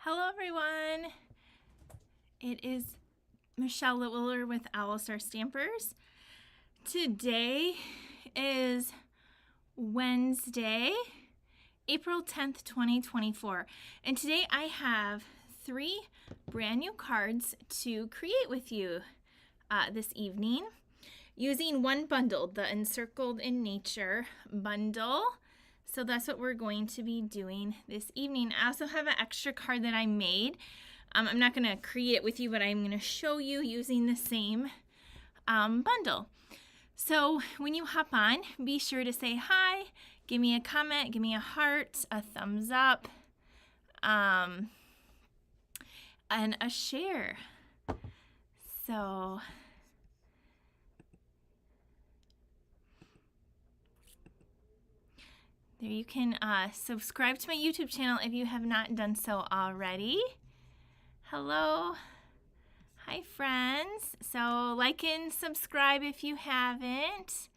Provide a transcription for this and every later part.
Hello everyone, it is Michelle Litwiller with Owl Star Stampers. Today is Wednesday, April 10th, 2024, and today I have 3 brand new cards to create with you this evening using one bundle, the Encircled in Nature bundle. So that's what we're going to be doing this evening. I also have an extra card that I made. I'm not going to create with you, but I'm going to show you using the same bundle. So when you hop on, be sure to say hi, give me a comment, give me a heart, a thumbs up, and a share. So there, you can subscribe to my YouTube channel if you have not done so already. Hello. Hi, friends. So like and subscribe if you haven't.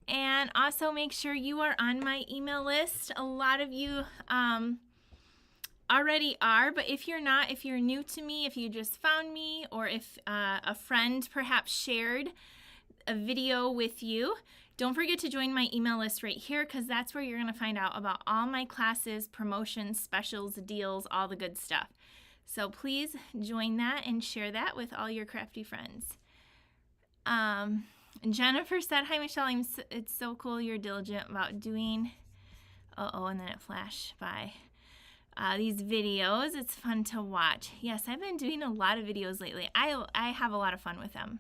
And also make sure you are on my email list. A lot of you already are, but if you're not, if you're new to me, if you just found me, or if a friend perhaps shared a video with you, don't forget to join my email list right here, because that's where you're going to find out about all my classes, promotions, specials, deals, all the good stuff. So please join that and share that with all your crafty friends. Jennifer said, hi Michelle, it's so cool you're diligent about doing, and then it flashed by. These videos, it's fun to watch. Yes, I've been doing a lot of videos lately. I have a lot of fun with them.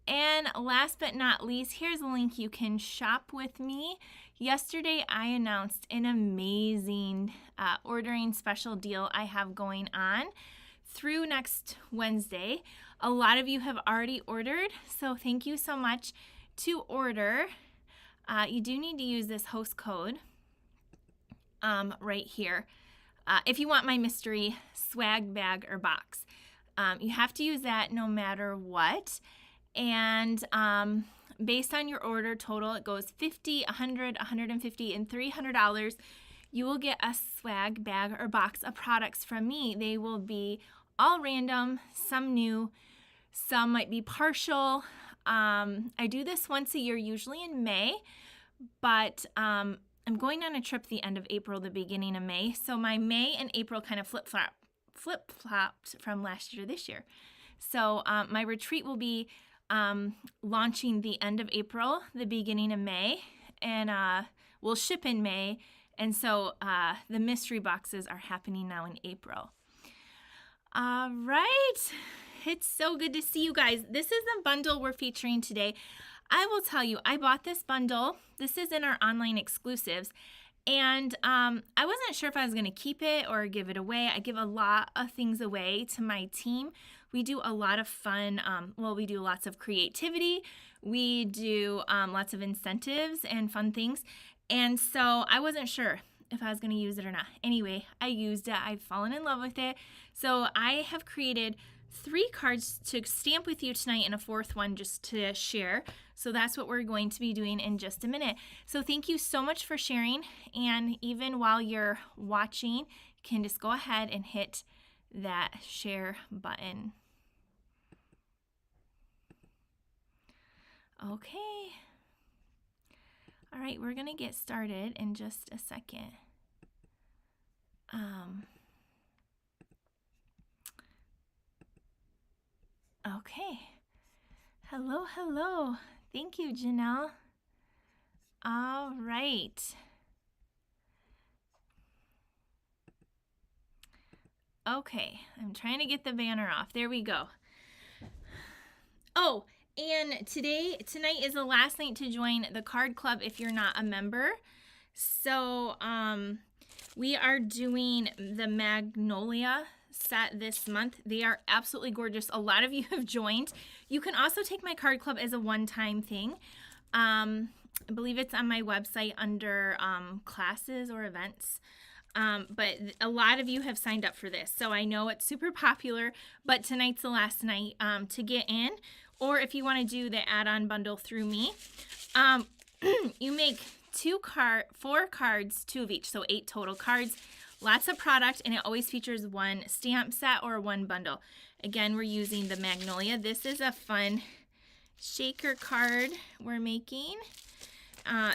And last but not least, here's a link you can shop with me. Yesterday, I announced an amazing ordering special deal I have going on through next Wednesday. A lot of you have already ordered, so thank you so much. To order, you do need to use this host code right here. If you want my mystery swag bag or box, you have to use that no matter what. And based on your order total, it goes $50, $100, $150, and $300. You will get a swag bag or box of products from me. They will be all random, some new, some might be partial. I do this once a year, usually in May, but I'm going on a trip the end of April, the beginning of May. So my May and April kind of flip-flopped from last year to this year. So my retreat will be launching the end of April, the beginning of May, and we'll ship in May. And so the mystery boxes are happening now in April. All right. It's so good to see you guys. This is the bundle we're featuring today. I will tell you, I bought this bundle. This is in our online exclusives. And I wasn't sure if I was going to keep it or give it away. I give a lot of things away to my team. We do a lot of fun, we do lots of creativity. We do lots of incentives and fun things. And so I wasn't sure if I was going to use it or not. Anyway, I used it. I've fallen in love with it. So I have created 3 cards to stamp with you tonight and a 4th one just to share. So that's what we're going to be doing in just a minute. So thank you so much for sharing. And even while you're watching, you can just go ahead and hit that share button. Okay. All right, we're going to get started in just a second. Okay. Hello, hello. Thank you, Janelle. All right. Okay, I'm trying to get the banner off. There we go. Oh, and tonight is the last night to join the card club if you're not a member. So we are doing the Magnolia set this month. They are absolutely gorgeous. A lot of you have joined. You can also take my card club as a one-time thing. I believe it's on my website under classes or events. But a lot of you have signed up for this. So I know it's super popular, but tonight's the last night to get in. Or if you want to do the add-on bundle through me, you make 4 cards, 2 of each, so 8 total cards. Lots of product, and it always features one stamp set or one bundle. Again, we're using the Magnolia. This is a fun shaker card we're making.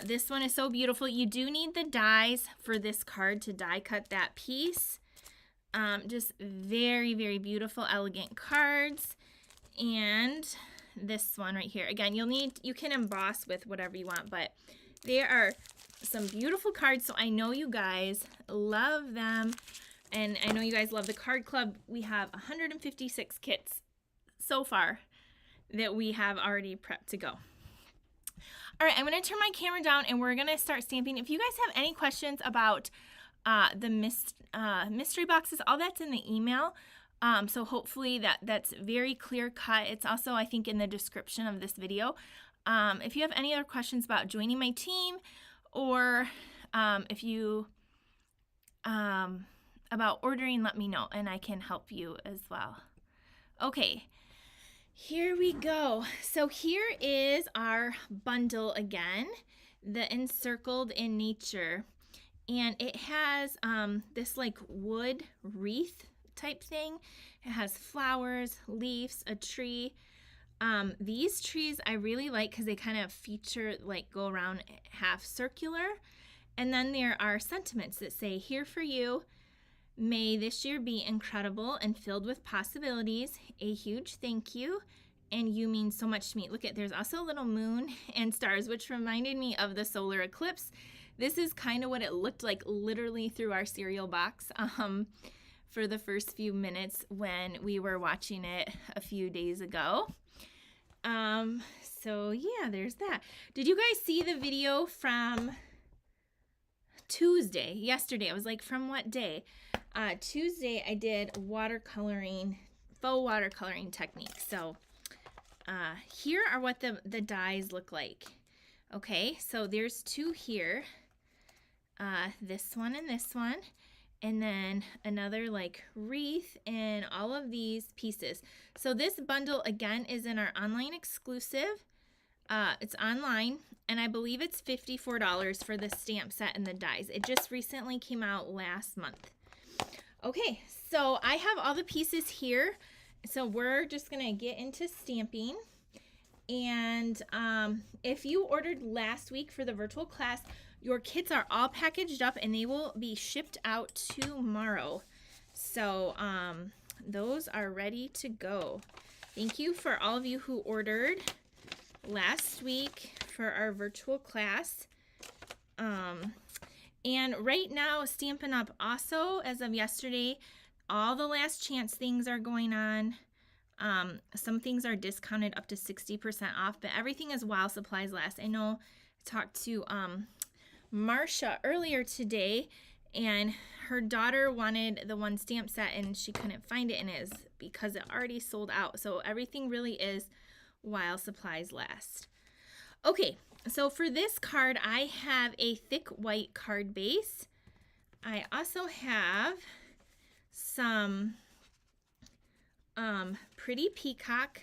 This one is so beautiful. You do need the dies for this card to die cut that piece. Just very, very beautiful, elegant cards. And this one right here. Again, you can emboss with whatever you want, but there are some beautiful cards. So I know you guys love them. And I know you guys love the card club. We have 156 kits so far that we have already prepped to go. All right, I'm going to turn my camera down and we're going to start stamping. If you guys have any questions about the mystery boxes, all that's in the email. So hopefully that's very clear cut. It's also, I think, in the description of this video. If you have any other questions about joining my team, or if you about ordering, let me know and I can help you as well. Okay. Here we go. So here is our bundle again, the Encircled in Nature. And it has this like wood wreath type thing. It has flowers, leaves, a tree. These trees I really like because they kind of feature, like, go around half circular. And then there are sentiments that say, "Here for you. May this year be incredible and filled with possibilities. A huge thank you. And you mean so much to me." Look at, there's also a little moon and stars, which reminded me of the solar eclipse. This is kind of what it looked like literally through our cereal box for the first few minutes when we were watching it a few days ago. So yeah, there's that. Did you guys see the video from Tuesday? Yesterday. I was like, from what day? Tuesday I did watercoloring, faux watercoloring techniques. So here are what the dies look like. Okay, so there's two here. This one and this one. And then another like wreath and all of these pieces. So this bundle again is in our online exclusive. It's online, and I believe it's $54 for the stamp set and the dies. It just recently came out last month. Okay, so I have all the pieces here. So we're just gonna get into stamping. And if you ordered last week for the virtual class, your kits are all packaged up and they will be shipped out tomorrow. So those are ready to go. Thank you for all of you who ordered last week for our virtual class. And right now, Stampin' Up! Also, as of yesterday, all the last chance things are going on. Some things are discounted up to 60% off, but everything is while supplies last. I know I talked to Marsha earlier today, and her daughter wanted the one stamp set and she couldn't find it, and it is because it already sold out. So everything really is while supplies last. Okay, so for this card, I have a thick white card base. I also have some Pretty Peacock,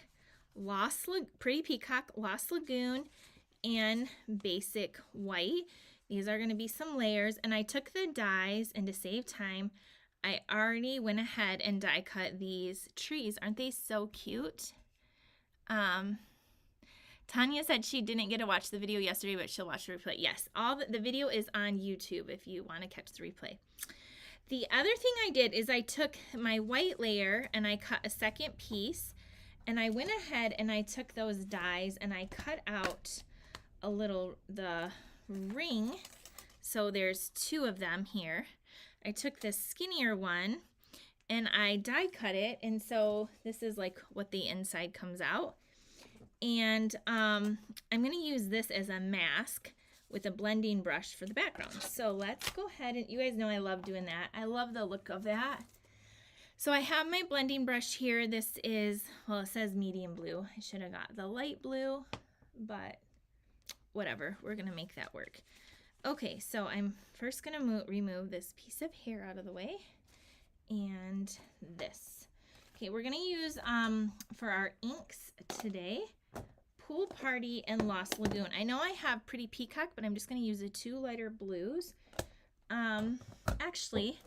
Lost Lagoon, and Basic White. These are going to be some layers, and I took the dies, and to save time, I already went ahead and die cut these trees. Aren't they so cute? Tanya said she didn't get to watch the video yesterday, but she'll watch the replay. Yes, the video is on YouTube if you want to catch the replay. The other thing I did is I took my white layer and I cut a second piece, and I went ahead and I took those dies and I cut out the ring. So there's two of them here. I took this skinnier one and I die cut it, and so this is like what the inside comes out. And I'm going to use this as a mask with a blending brush for the background. So let's go ahead, and you guys know I love doing that. I love the look of that. So I have my blending brush here. This is, well, it says medium blue. I should have got the light blue, but whatever. We're going to make that work. Okay, so I'm first going to remove this piece of hair out of the way, and this. Okay, we're going to use, for our inks today, Pool Party and Lost Lagoon. I know I have Pretty Peacock, but I'm just going to use the two lighter blues. Actually,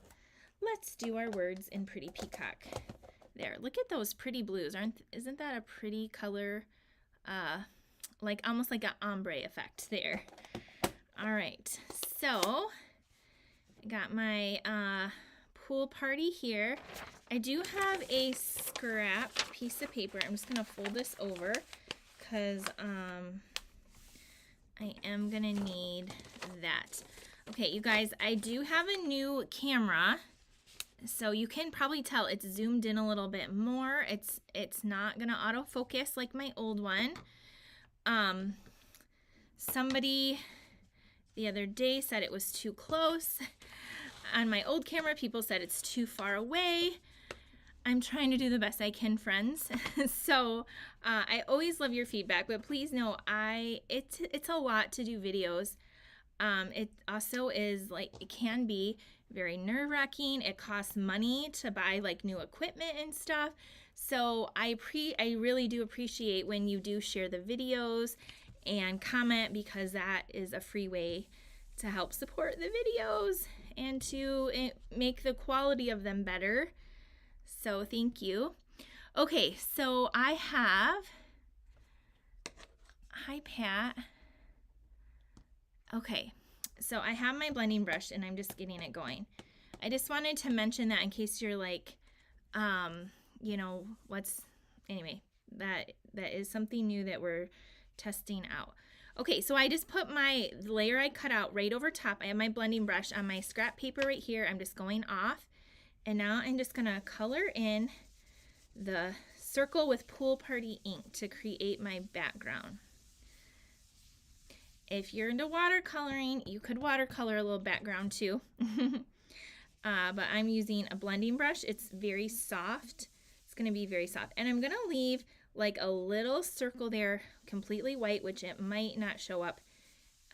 let's do our words in Pretty Peacock. There, look at those pretty blues. Isn't that a pretty color? Like almost like an ombre effect there. All right, so I got my pool party here. I do have a scrap piece of paper. I'm just gonna fold this over because I am gonna need that. Okay, you guys, I do have a new camera. So you can probably tell it's zoomed in a little bit more. It's not gonna autofocus like my old one. Somebody the other day said it was too close. On my old camera, people said it's too far away. I'm trying to do the best I can, friends. So I always love your feedback, but please know it's a lot to do videos. It also is like, it can be very nerve-wracking. It costs money to buy like new equipment and stuff. So I really do appreciate when you do share the videos and comment, because that is a free way to help support the videos and to make the quality of them better. So thank you. Okay, so I have, hi Pat. Okay, so I have my blending brush and I'm just getting it going. I just wanted to mention that in case you're like, you know, anyway, that is something new that we're testing out. Okay, so I just put the layer I cut out right over top. I have my blending brush on my scrap paper right here. I'm just going off. And now I'm just gonna color in the circle with Pool Party ink to create my background. If you're into watercoloring, you could watercolor a little background too. But I'm using a blending brush. It's very soft. It's gonna be very soft. And I'm gonna leave like a little circle there, completely white, which it might not show up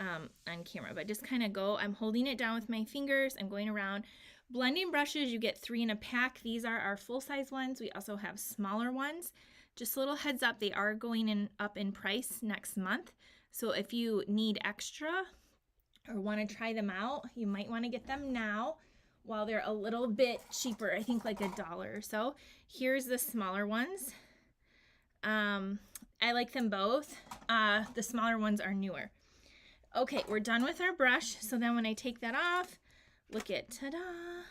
on camera, but just kind of I'm holding it down with my fingers. I'm going around. Blending brushes, you get 3 in a pack. These are our full-size ones. We also have smaller ones. Just a little heads up, they are going up in price next month. So if you need extra or want to try them out, you might want to get them now while they're a little bit cheaper. I think like $1 or so. Here's the smaller ones. I like them both. The smaller ones are newer. Okay, we're done with our brush. So then when I take that off, look at, ta-da,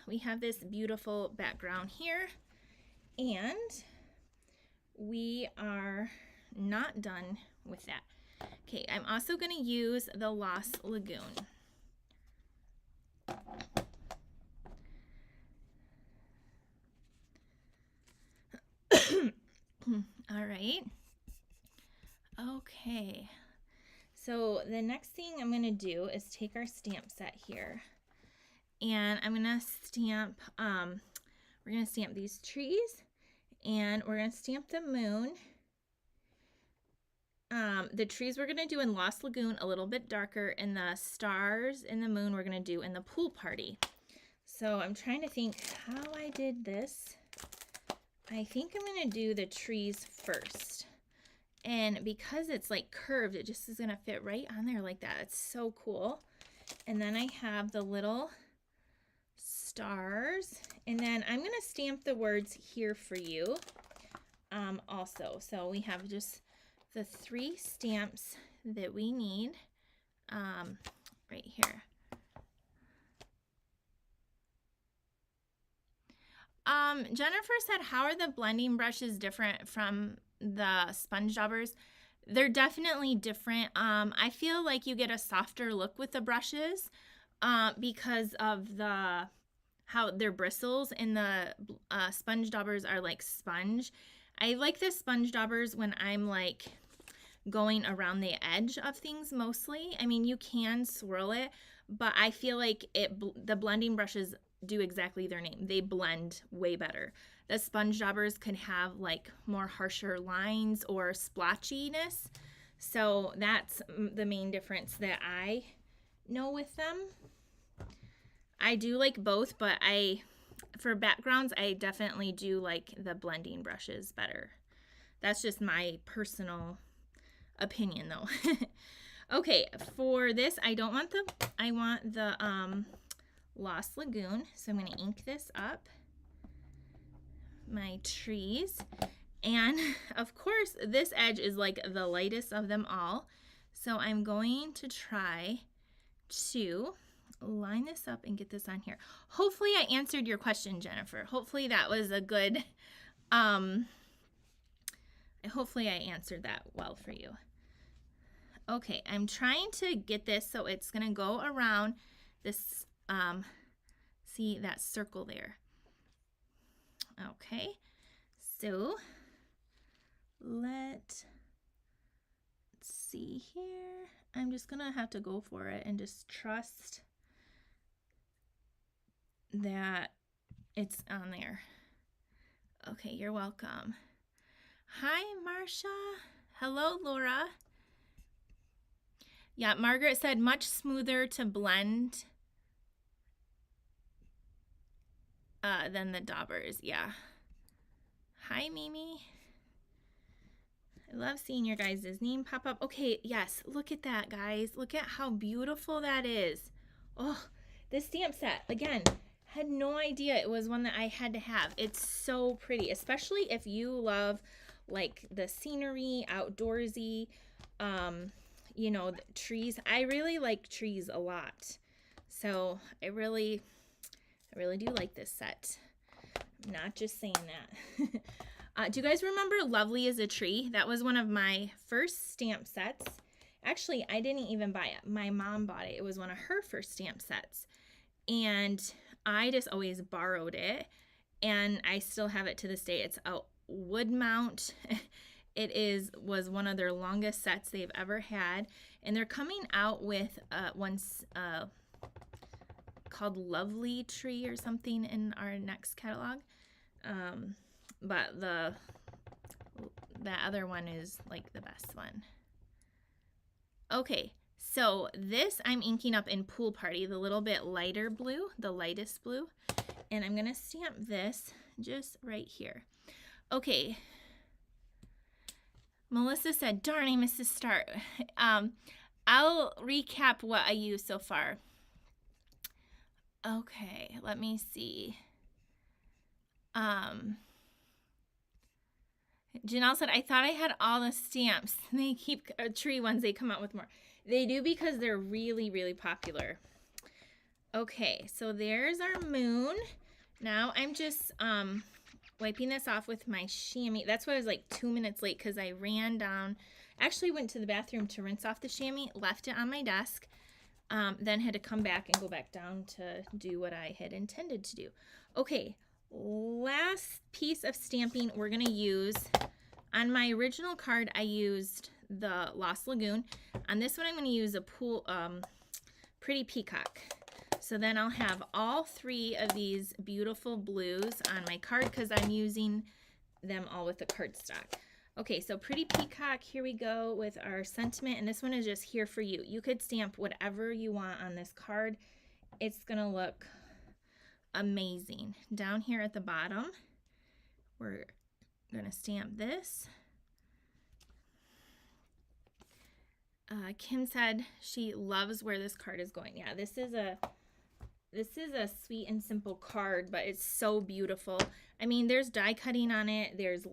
we have this beautiful background here. And we are not done with that. Okay, I'm also going to use the Lost Lagoon. All right. Okay. So the next thing I'm going to do is take our stamp set here. And I'm going to stamp, we're going to stamp these trees, and we're going to stamp the moon. The trees we're going to do in Lost Lagoon a little bit darker, and the stars and the moon we're going to do in the pool party. So I'm trying to think how I did this. I think I'm going to do the trees first. And because it's like curved, it just is going to fit right on there like that. It's so cool. And then I have the little stars. And then I'm going to stamp the words here for you also. So we have just the 3 stamps that we need right here. Jennifer said, how are the blending brushes different from the sponge daubers? They're definitely different. I feel like you get a softer look with the brushes because of how their bristles, and the sponge daubers are like sponge. I like the sponge daubers when I'm like going around the edge of things mostly. I mean, you can swirl it, but I feel like the blending brushes do exactly their name. They blend way better. The sponge daubers could have like more harsher lines or splotchiness. So that's the main difference that I know with them. I do like both, but for backgrounds, I definitely do like the blending brushes better. That's just my personal opinion though. Okay, for this, I want the Lost Lagoon. So I'm going to ink this up, my trees. And of course, this edge is like the lightest of them all. So I'm going to try to line this up and get this on here. Hopefully I answered your question, Jennifer. Hopefully that was a good, hopefully I answered that well for you. Okay, I'm trying to get this so it's gonna go around this, see that circle there. Okay, so let's see here. I'm just gonna have to go for it and just trust that it's on there. Okay, you're welcome. Hi, Marsha. Hello, Laura. Yeah, Margaret said much smoother to blend than the daubers. Yeah. Hi, Mimi. I love seeing your guys' name pop up. Okay, yes, look at that, guys. Look at how beautiful that is. Oh, this stamp set, again, had no idea it was one that I had to have. It's so pretty, especially if you love like the scenery, outdoorsy, you know, the trees. I really like trees a lot. So I really do like this set. I'm not just saying that. Do you guys remember Lovely as a Tree? That was one of my first stamp sets. Actually, I didn't even buy it. My mom bought it. It was one of her first stamp sets. And I just always borrowed it. And I still have it to this day. It's a wood mount. It was one of their longest sets they've ever had. And they're coming out with one called Lovely Tree or something in our next catalog. But the other one is like the best one. Okay, so this I'm inking up in Pool Party, the little bit lighter blue, the lightest blue. And I'm gonna stamp this just right here. Okay. Melissa said, darn, I missed the start. I'll recap what I used so far. Okay, let me see. Janelle said, I thought I had all the stamps. They keep tree ones, they come out with more. They do because they're really, really popular. Okay, so there's our moon. Now I'm just wiping this off with my chamois. That's why I was like 2 minutes late because I ran down, actually went to the bathroom to rinse off the chamois, left it on my desk, then had to come back and go back down to do what I had intended to do. Okay, last piece of stamping we're going to use. On my original card, I used the Lost Lagoon. On this one, I'm going to use a Pretty Peacock. So then I'll have all three of these beautiful blues on my card because I'm using them all with the cardstock. Okay, so Pretty Peacock, here we go with our sentiment, and this one is just here for you. You could stamp whatever you want on this card. It's going to look amazing. Down here at the bottom, we're going to stamp this. Kim said she loves where this card is going. Yeah, this is a sweet and simple card, but it's so beautiful. I mean, there's die cutting on it. There's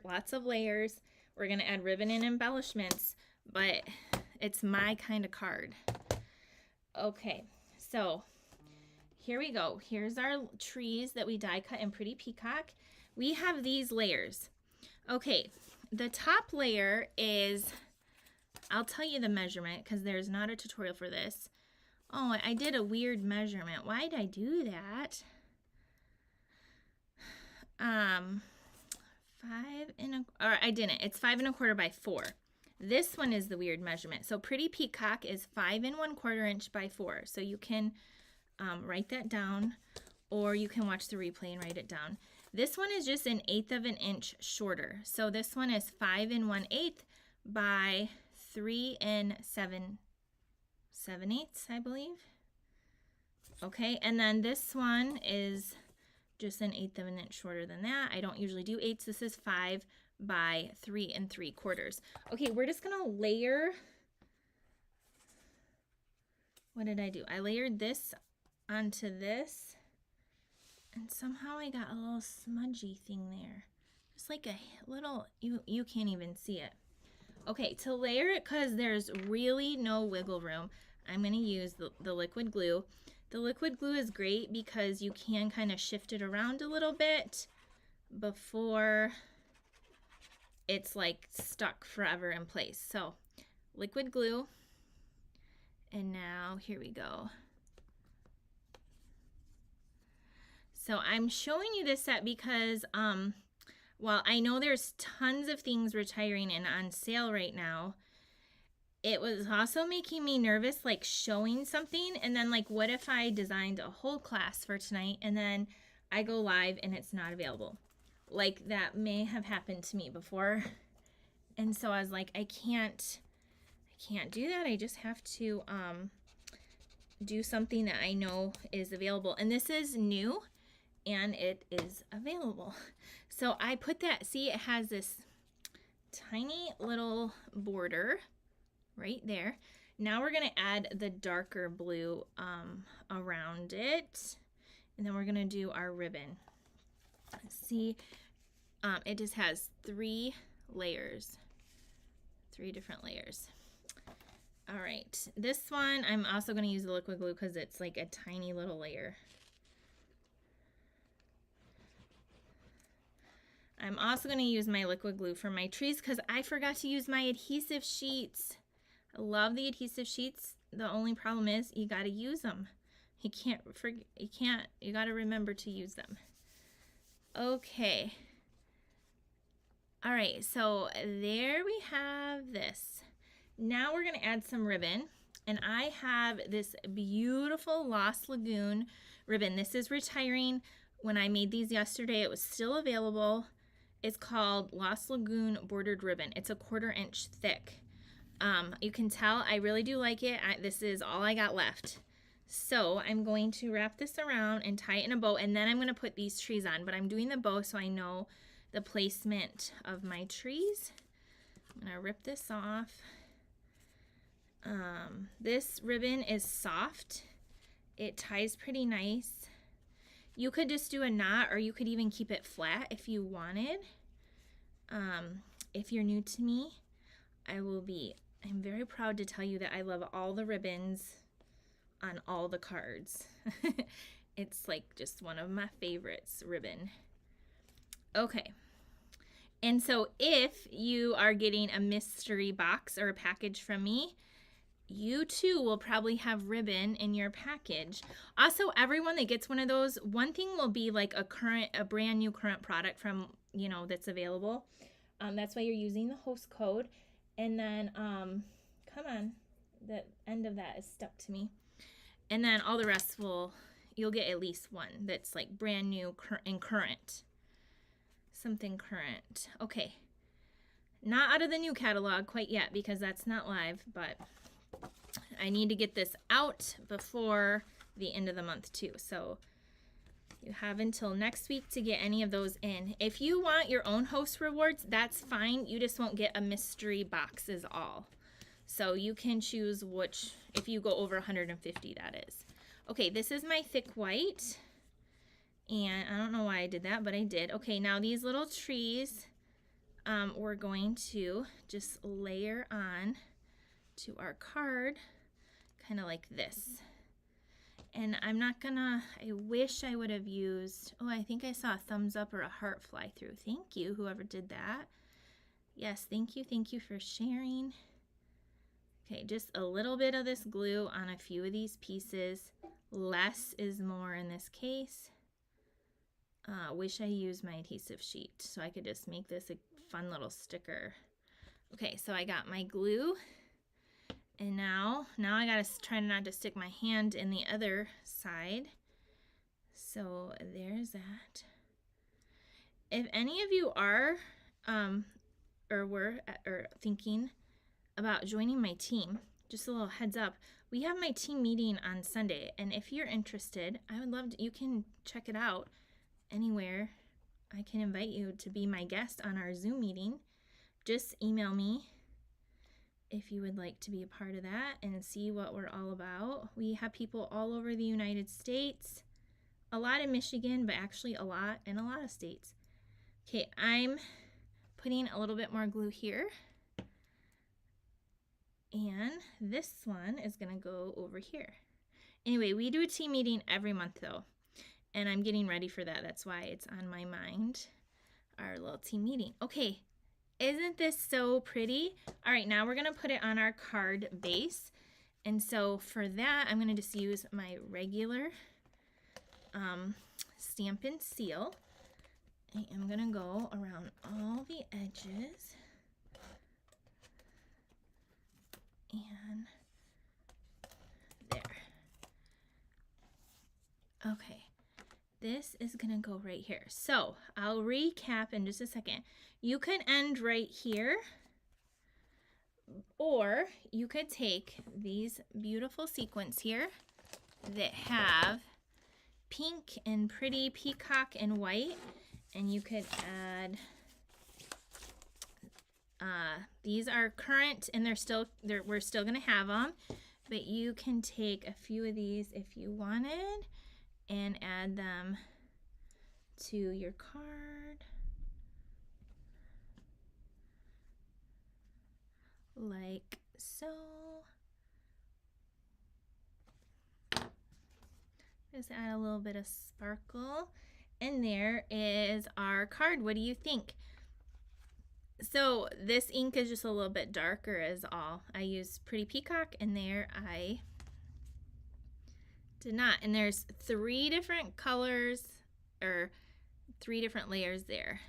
lots of layers. We're going to add ribbon and embellishments, but it's my kind of card. Okay, so here we go. Here's our trees that we die cut in Pretty Peacock. We have these layers. Okay, the top layer is, I'll tell you the measurement because there's not a tutorial for this. Oh, I did a weird measurement. Why did I do that? I didn't. It's 5 1/4 by 4. This one is the weird measurement. So Pretty Peacock is 5 1/4 inch by 4. So you can write that down, or you can watch the replay and write it down. This one is just 1/8 of an inch shorter. So this one is 5 1/8 by 3 7/8, I believe. Okay, and then this one is just 1/8 of an inch shorter than that. I don't usually do 8s. This is 5 by 3 3/4. Okay, we're just gonna layer. What did I do? I layered this onto this, and somehow I got a little smudgy thing there. Just like a little, you can't even see it. Okay, to layer it, because there's really no wiggle room, I'm going to use the liquid glue. The liquid glue is great because you can kind of shift it around a little bit before it's like stuck forever in place. So liquid glue, and now here we go. So I'm showing you this set because well, I know there's tons of things retiring and on sale right now. It was also making me nervous, like showing something, and then like, what if I designed a whole class for tonight and then I go live and it's not available? Like, that may have happened to me before. And so I was like, I can't do that. I just have to do something that I know is available. And this is new and it is available. So I put that, see, it has this tiny little border right there. Now we're going to add the darker blue around it, and then we're going to do our ribbon. See, it just has 3 layers, 3 different layers. All right, this one I'm also going to use the liquid glue because it's like a tiny little layer. I'm also going to use my liquid glue for my trees because I forgot to use my adhesive sheets. I love the adhesive sheets. The only problem is you got to use them. You got to remember to use them. Okay. All right, so there we have this. Now we're going to add some ribbon, and I have this beautiful Lost Lagoon ribbon. This is retiring. When I made these yesterday, it was still available. It's called Lost Lagoon bordered ribbon. It's a 1/4 inch thick. You can tell I really do like it. This is all I got left. So I'm going to wrap this around and tie it in a bow, and then I'm going to put these trees on. But I'm doing the bow so I know the placement of my trees. I'm going to rip this off. This ribbon is soft. It ties pretty nice. You could just do a knot, or you could even keep it flat if you wanted. If you're new to me, I'm very proud to tell you that I love all the ribbons on all the cards. It's like just one of my favorites, ribbon. Okay. And so if you are getting a mystery box or a package from me, you too will probably have ribbon in your package. Also, everyone that gets one of those, one thing will be like a brand new current product from, that's available. That's why you're using the host code. And then, come on, the end of that is stuck to me. And then all the rest you'll get at least one that's like brand new and current. Something current. Okay. Not out of the new catalog quite yet because that's not live, but I need to get this out before the end of the month too. So you have until next week to get any of those in. If you want your own host rewards, that's fine. You just won't get a mystery box is all. So you can choose which, if you go over 150, that is. Okay, this is my thick white. And I don't know why I did that, but I did. Okay, now these little trees, we're going to just layer on to our card, kind of like this. And I'm not gonna, I wish I would have used, I think I saw a thumbs up or a heart fly through. Thank you, whoever did that. Yes, thank you for sharing. Okay, just a little bit of this glue on a few of these pieces. Less is more in this case. Wish I used my adhesive sheet so I could just make this a fun little sticker. Okay, so I got my glue. And now I gotta try not to stick my hand in the other side. So there's that. If any of you are or thinking about joining my team, just a little heads up, we have my team meeting on Sunday, and if you're interested, I would love to, you can check it out anywhere. I can invite you to be my guest on our Zoom meeting. Just email me if you would like to be a part of that and see what we're all about. We have people all over the United States, a lot in Michigan, but actually a lot in a lot of states. Okay, I'm putting a little bit more glue here. And this one is gonna go over here. Anyway, we do a team meeting every month though, and I'm getting ready for that. That's why it's on my mind, our little team meeting. Okay, isn't this so pretty? All right, now we're gonna put it on our card base. And so for that, I'm gonna just use my regular Stampin' Seal. I am gonna go around all the edges. And there. Okay, this is gonna go right here. So I'll recap in just a second. You could end right here, or you could take these beautiful sequins here that have pink and pretty peacock and white, and you could add these are current and we're still gonna have them, but you can take a few of these if you wanted and add them to your card like so. Just add a little bit of sparkle, and there is our card. What do you think? So this ink is just a little bit darker is all. I used Pretty Peacock, and there I did not. And there's 3 different colors, or 3 different layers there.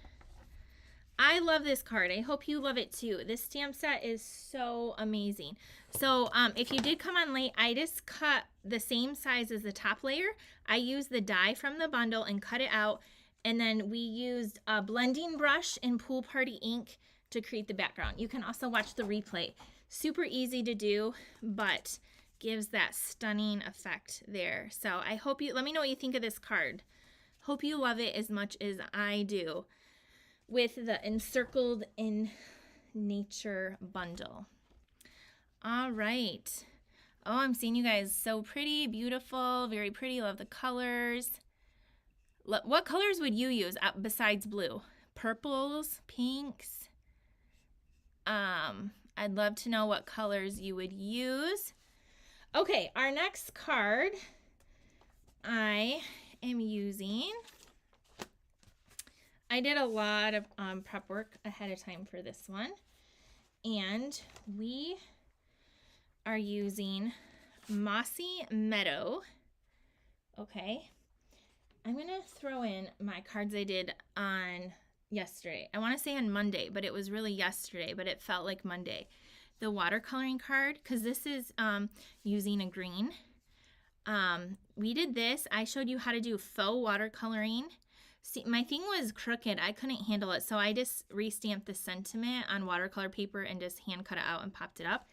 I love this card. I hope you love it too. This stamp set is so amazing. So if you did come on late, I just cut the same size as the top layer. I used the die from the bundle and cut it out. And then we used a blending brush and Pool Party ink to create the background. You can also watch the replay. Super easy to do, but gives that stunning effect there. So I hope you, let me know what you think of this card. Hope you love it as much as I do with the Encircled in Nature bundle. All right. Oh, I'm seeing you guys. So pretty, beautiful, very pretty. Love the colors. What colors would you use besides blue? Purples, pinks? I'd love to know what colors you would use. Okay, our next card I am using. I did a lot of prep work ahead of time for this one. And we are using Mossy Meadow. Okay. I'm going to throw in my cards I did on yesterday. I want to say on Monday, but it was really yesterday, but it felt like Monday. The watercoloring card, because this is using a green. We did this. I showed you how to do faux watercoloring. See, my thing was crooked. I couldn't handle it, so I just restamped the sentiment on watercolor paper and just hand cut it out and popped it up.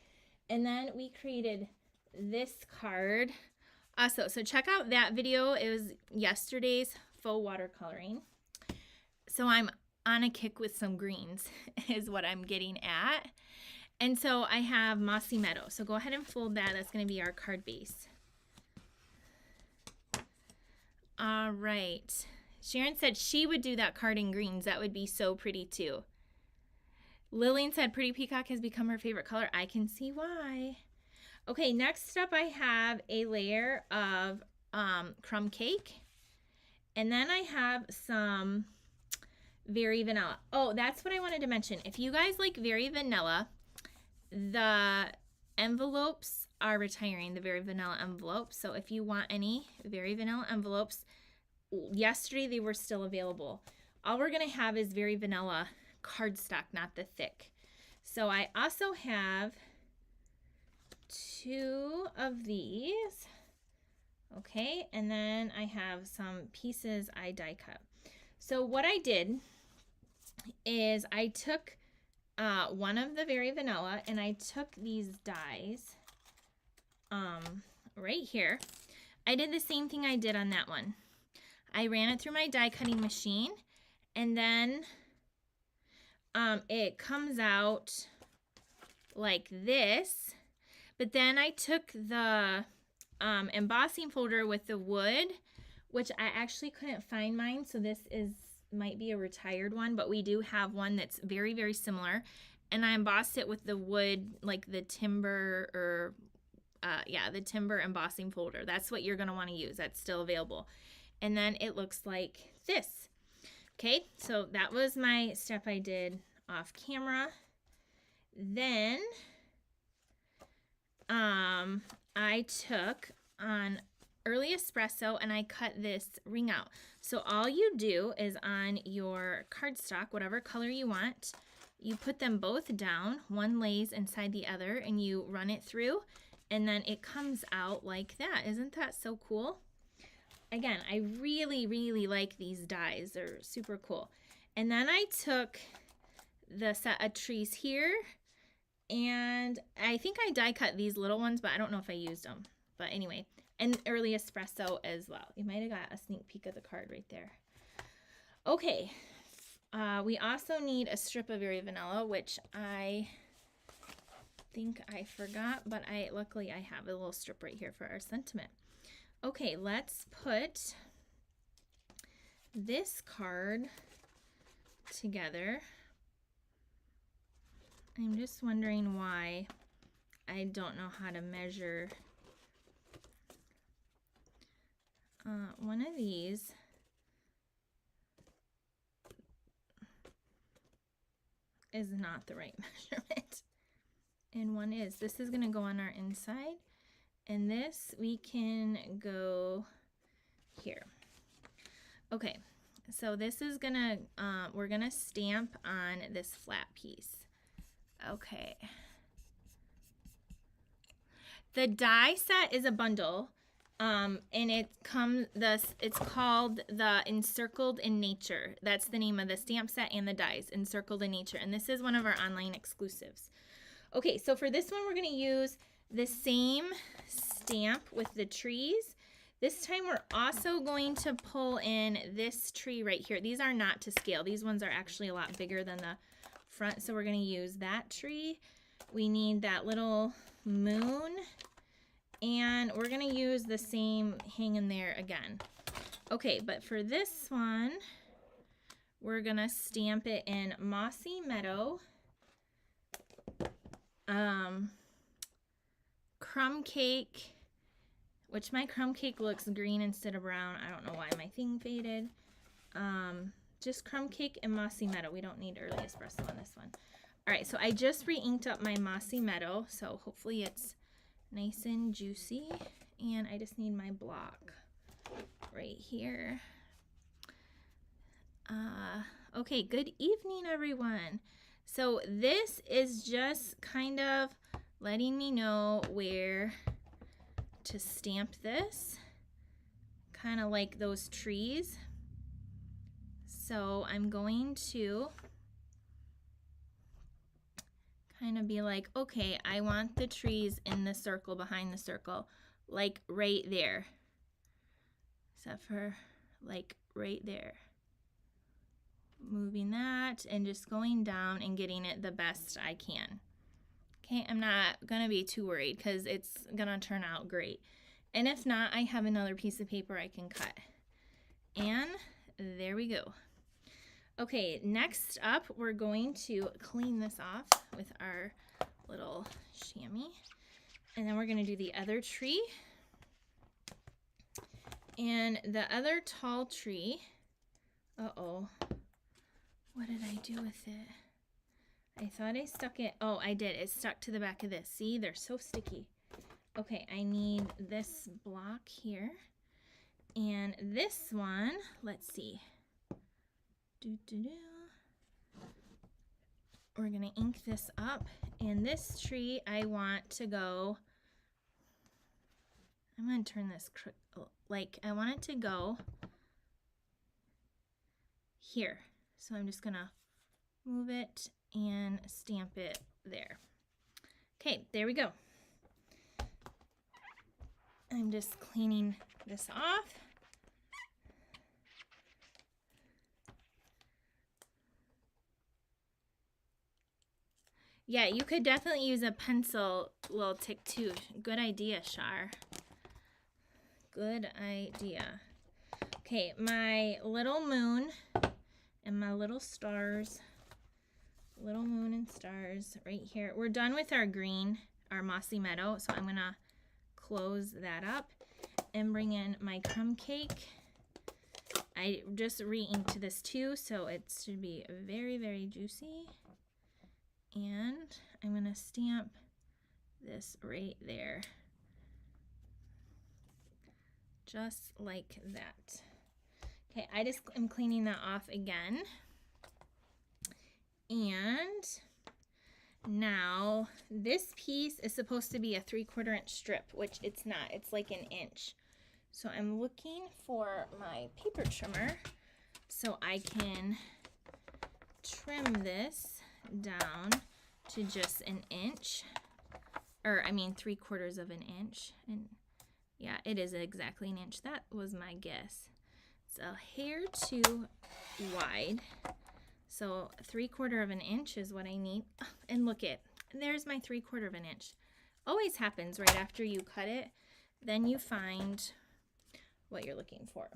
And then we created this card. So check out that video. It was yesterday's faux watercoloring. So I'm on a kick with some greens is what I'm getting at. And so I have Mossy Meadow. So go ahead and fold that. That's going to be our card base. All right. Sharon said she would do that card in greens. That would be so pretty too. Lillian said Pretty Peacock has become her favorite color. I can see why. Okay, next up I have a layer of crumb cake. And then I have some Very Vanilla. Oh, that's what I wanted to mention. If you guys like Very Vanilla, the envelopes are retiring, the Very Vanilla envelopes. So if you want any Very Vanilla envelopes, yesterday they were still available. All we're going to have is Very Vanilla cardstock, not the thick. So I also have 2 of these. Okay, and then I have some pieces I die cut. So what I did is I took one of the Very Vanilla and I took these dies right here. I did the same thing I did on that one. I ran it through my die cutting machine, and then it comes out like this. But then I took the embossing folder with the wood, which I actually couldn't find mine, so this might be a retired one, but we do have one that's very, very similar. And I embossed it with the wood, like the timber, or the timber embossing folder. That's what you're gonna want to use. That's still available. And then it looks like this. Okay, so that was my step I did off camera. Then I took on Early Espresso and I cut this ring out. So all you do is on your cardstock, whatever color you want, you put them both down. One lays inside the other and you run it through, and then it comes out like that. Isn't that so cool? Again, I really, really like these dies. They're super cool. And then I took the set of trees here, and I think I die cut these little ones, but I don't know if I used them. But anyway, and Early Espresso as well. You might have got a sneak peek of the card right there. Okay, we also need a strip of Very Vanilla, which I think I forgot, but luckily I have a little strip right here for our sentiment. Okay, let's put this card together. I'm just wondering why I don't know how to measure one of these. Is not the right measurement, and one is. This is going to go on our inside, and this we can go here. Okay, so this is gonna we're gonna stamp on this flat piece. Okay, the die set is a bundle, and it's called the Encircled in Nature. That's the name of the stamp set and the dies, Encircled in Nature, and this is one of our online exclusives. Okay, so for this one we're going to use the same stamp with the trees. This time we're also going to pull in this tree right here. These are not to scale. These ones are actually a lot bigger than the front, so we're going to use that tree. We need that little moon, and we're going to use the same hang in there again. Okay, but for this one, we're going to stamp it in Mossy Meadow, Crumb Cake, which my crumb cake looks green instead of brown. I don't know why my thing faded. Just Crumb Cake and Mossy Meadow. We don't need Early Espresso on this one. All right, so I just re-inked up my Mossy Meadow, so hopefully it's nice and juicy. And I just need my block right here. Okay, good evening, everyone. So this is just kind of letting me know where to stamp this, kind of like those trees. So I'm going to kind of be like, okay, I want the trees in the circle, behind the circle, like right there, except for like right there. Moving that and just going down and getting it the best I can. Okay, I'm not gonna be too worried because it's gonna turn out great. And if not, I have another piece of paper I can cut. And there we go. Okay, next up, we're going to clean this off with our little chamois. And then we're gonna do the other tree. And the other tall tree, uh-oh. What did I do with it? I thought I stuck it. Oh, I did. It stuck to the back of this. See, they're so sticky. Okay, I need this block here. And this one, let's see. We're going to ink this up. And this tree, I want to go, I'm going to turn this, like, I want it to go here. So I'm just gonna move it and stamp it there. Okay, there we go. I'm just cleaning this off. Yeah, you could definitely use a pencil little tick too. Good idea, Shar. Good idea. Okay, my little moon and my little stars. Little moon and stars right here. We're done with our green, our mossy meadow. So I'm gonna close that up and bring in my crumb cake. I just re-inked this too, so it should be very, very juicy. And I'm gonna stamp this right there. Just like that. Okay, I just am cleaning that off again. And now this piece is supposed to be a 3/4 inch strip, which it's not, it's like an inch. So I'm looking for my paper trimmer so I can trim this down to just an inch, or I mean 3/4 of an inch. And yeah, it is exactly an inch. That was my guess. It's a hair too wide. So 3/4 of an inch is what I need. And look it, there's my 3/4 of an inch. Always happens right after you cut it. Then you find what you're looking for.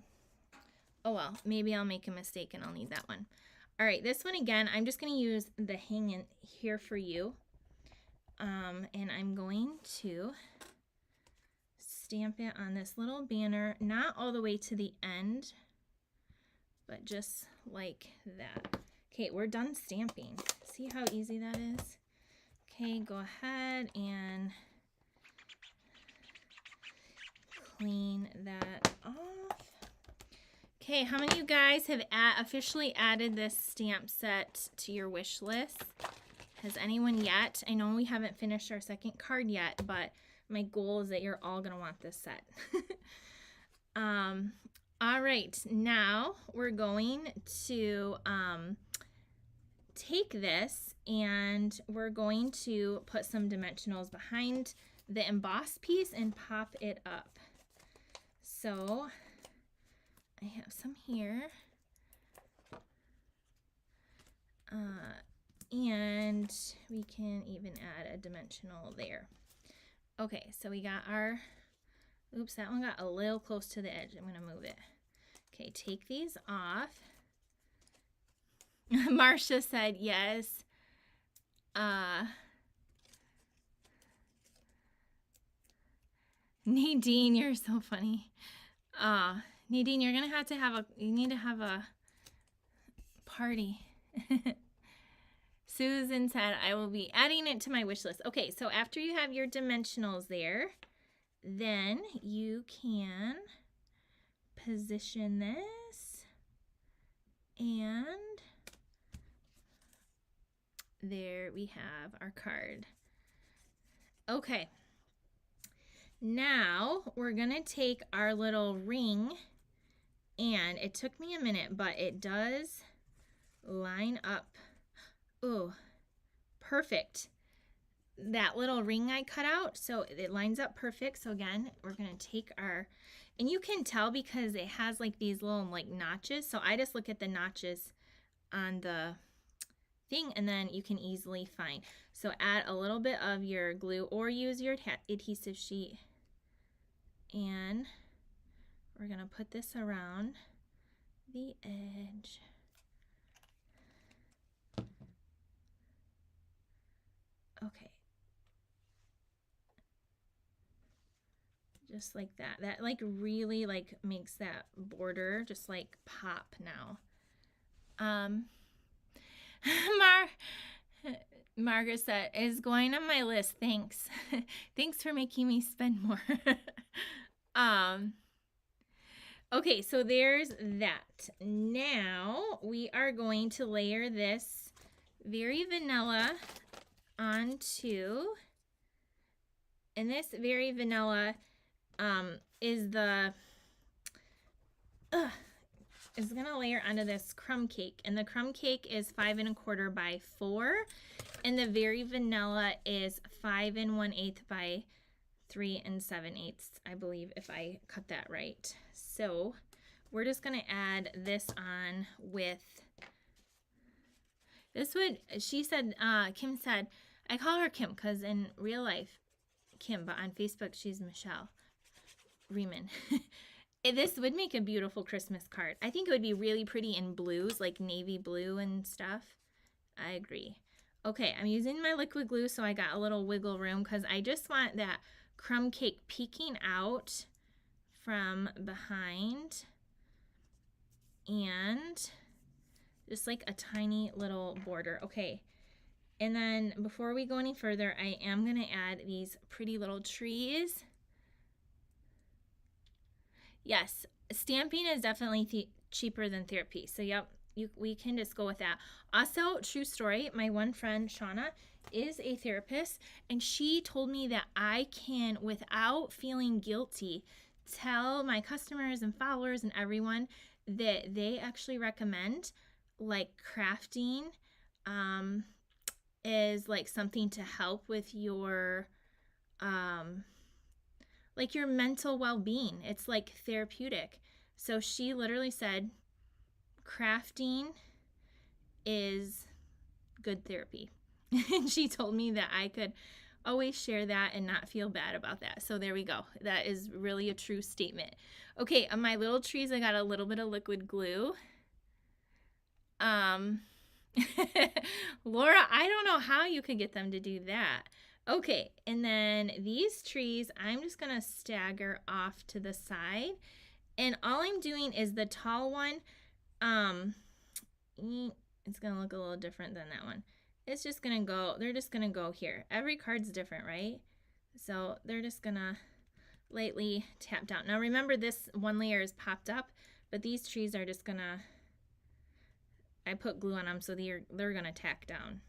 Oh well, maybe I'll make a mistake and I'll need that one. All right, this one again, I'm just gonna use the hang in here for you. And I'm going to stamp it on this little banner, not all the way to the end, but just like that. Okay, we're done stamping. See how easy that is? Okay, go ahead and clean that off. Okay, how many of you guys have officially added this stamp set to your wish list? Has anyone yet? I know we haven't finished our second card yet, but my goal is that you're all gonna want this set. All right, now we're going to take this and we're going to put some dimensionals behind the embossed piece and pop it up. So I have some here. And we can even add a dimensional there. Okay, so we got our, oops, that one got a little close to the edge. I'm gonna move it. Okay, take these off. Marcia said yes. Nadine, you're so funny. Nadine, you're gonna have a, you need to have a party. Susan said, I will be adding it to my wish list. Okay, so after you have your dimensionals there, then you can position this, and there we have our card. Okay, now we're gonna take our little ring, and it took me a minute, but it does line up. Oh, perfect. That little ring I cut out, so it lines up perfect. So again, we're gonna take our, and you can tell because it has like these little like notches. So I just look at the notches on the thing, and then you can easily find. So add a little bit of your glue or use your adhesive sheet, and we're gonna put this around the edge. Okay, just like that. That like really like makes that border just like pop now. Margaret said, is going on my list. Thanks. Thanks for making me spend more. Okay, so there's that. Now we are going to layer this very vanilla onto, and this very vanilla is the is gonna layer onto this crumb cake, and the crumb cake is 5 1/4 by 4, and the very vanilla is 5 1/8 by 3 7/8, I believe, if I cut that right. So we're just gonna add this on with this. Would, she said, Kim said, I call her Kim because in real life, Kim, but on Facebook, she's Michelle Riemann. This would make a beautiful Christmas card. I think it would be really pretty in blues, like navy blue and stuff. I agree. Okay, I'm using my liquid glue, so I got a little wiggle room because I just want that crumb cake peeking out from behind. And just like a tiny little border. Okay, and then before we go any further, I am going to add these pretty little trees. Yes, stamping is definitely cheaper than therapy. So yep, we can just go with that. Also, true story, my one friend, Shauna, is a therapist, and she told me that I can, without feeling guilty, tell my customers and followers and everyone that they actually recommend like crafting is like something to help with your like your mental well-being. It's like therapeutic. So she literally said crafting is good therapy. And she told me that I could always share that and not feel bad about that. So there we go. That is really a true statement. Okay, on my little trees, I got a little bit of liquid glue. Laura, I don't know how you could get them to do that. Okay, and then these trees, I'm just going to stagger off to the side. And all I'm doing is the tall one, it's going to look a little different than that one. It's just going to go, they're just going to go here. Every card's different, right? So they're just going to lightly tap down. Now remember, this one layer is popped up, but these trees are just going to, I put glue on them so they're going to tack down.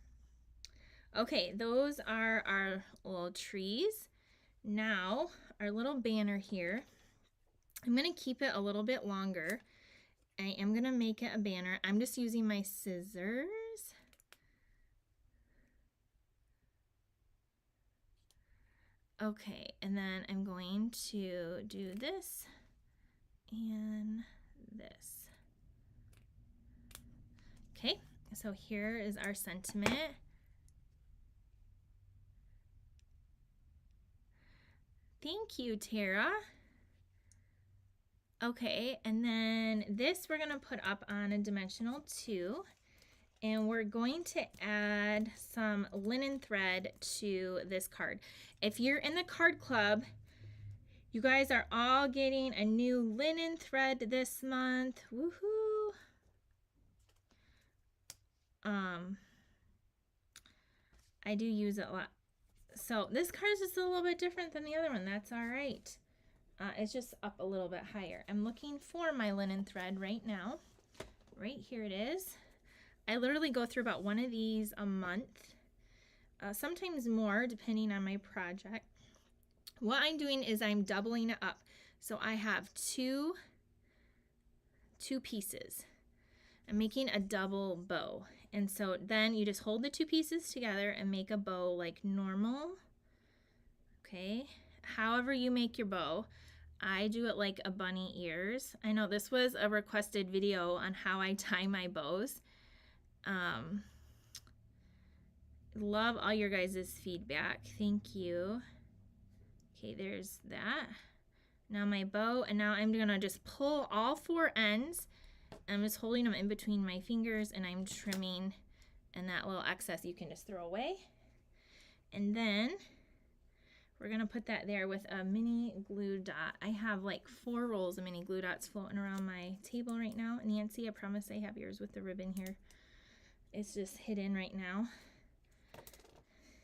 Okay, those are our little trees. Now, our little banner here, I'm going to keep it a little bit longer. I am going to make it a banner. I'm just using my scissors. Okay, and then I'm going to do this and this. Okay, so here is our sentiment. Thank you, Tara. Okay, and then this we're going to put up on a dimensional 2. And we're going to add some linen thread to this card. If you're in the card club, you guys are all getting a new linen thread this month. Woohoo! I do use it a lot. So this card is just a little bit different than the other one. That's all right. It's just up a little bit higher. I'm looking for my linen thread right now. Right here it is. I literally go through about one of these a month, sometimes more depending on my project. What I'm doing is I'm doubling it up. So I have two pieces. I'm making a double bow. And so then you just hold the 2 pieces together and make a bow like normal. Okay, however you make your bow. I do it like a bunny ears. I know this was a requested video on how I tie my bows. Love all your guys' feedback. Thank you. Okay, there's that. Now my bow, and now I'm gonna just pull all 4 ends. I'm just holding them in between my fingers and I'm trimming, and that little excess you can just throw away. And then we're gonna put that there with a mini glue dot. I have like 4 rolls of mini glue dots floating around my table right now. Nancy, I promise I have yours with the ribbon here. It's just hidden right now.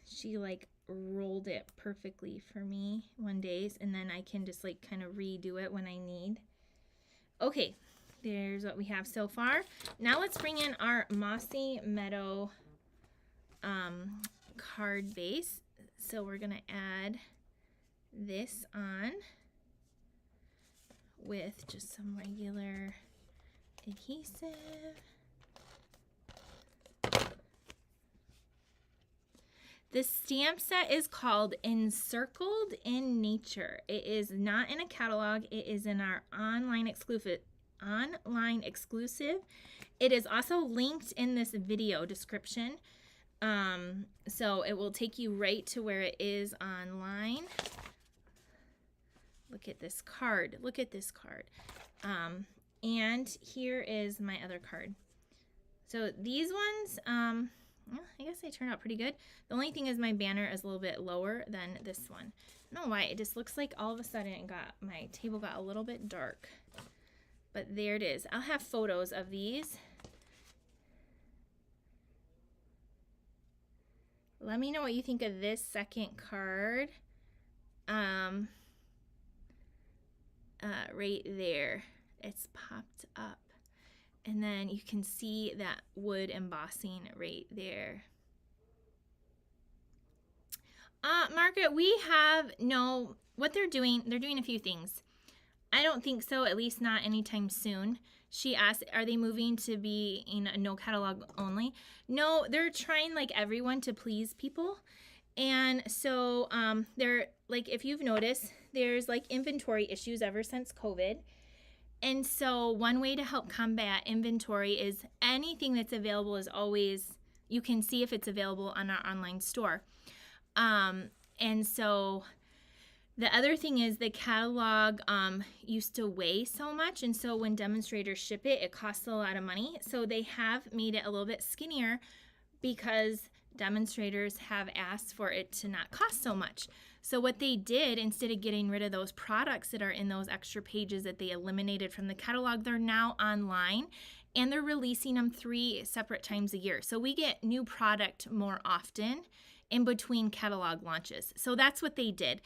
She like rolled it perfectly for me one day, and then I can just like kind of redo it when I need. Okay, there's what we have so far. Now let's bring in our Mossy Meadow card base. So we're gonna add this on with just some regular adhesive. The stamp set is called Encircled in Nature. It is not in a catalog. It is in our online exclusive. It is also linked in this video description. So it will take you right to where it is online. Look at this card. Look at this card. And here is my other card. So these ones, well, I guess they turned out pretty good. The only thing is my banner is a little bit lower than this one. I don't know why. It just looks like all of a sudden my table got a little bit dark. But there it is. I'll have photos of these. Let me know what you think of this second card. Right there. It's popped up. And then you can see that wood embossing right there. Margaret, we have, no, what they're doing a few things. I don't think so, at least not anytime soon. She asked, are they moving to be in a no catalog only? No, they're trying like everyone to please people. And so they're like, if you've noticed, there's like inventory issues ever since COVID. And so one way to help combat inventory is anything that's available is always, you can see if it's available on our online store. And so the other thing is the catalog used to weigh so much. And so when demonstrators ship it, it costs a lot of money. So they have made it a little bit skinnier because demonstrators have asked for it to not cost so much. So what they did, instead of getting rid of those products that are in those extra pages that they eliminated from the catalog, they're now online and they're releasing them 3 separate times a year. So we get new product more often in between catalog launches. So that's what they did.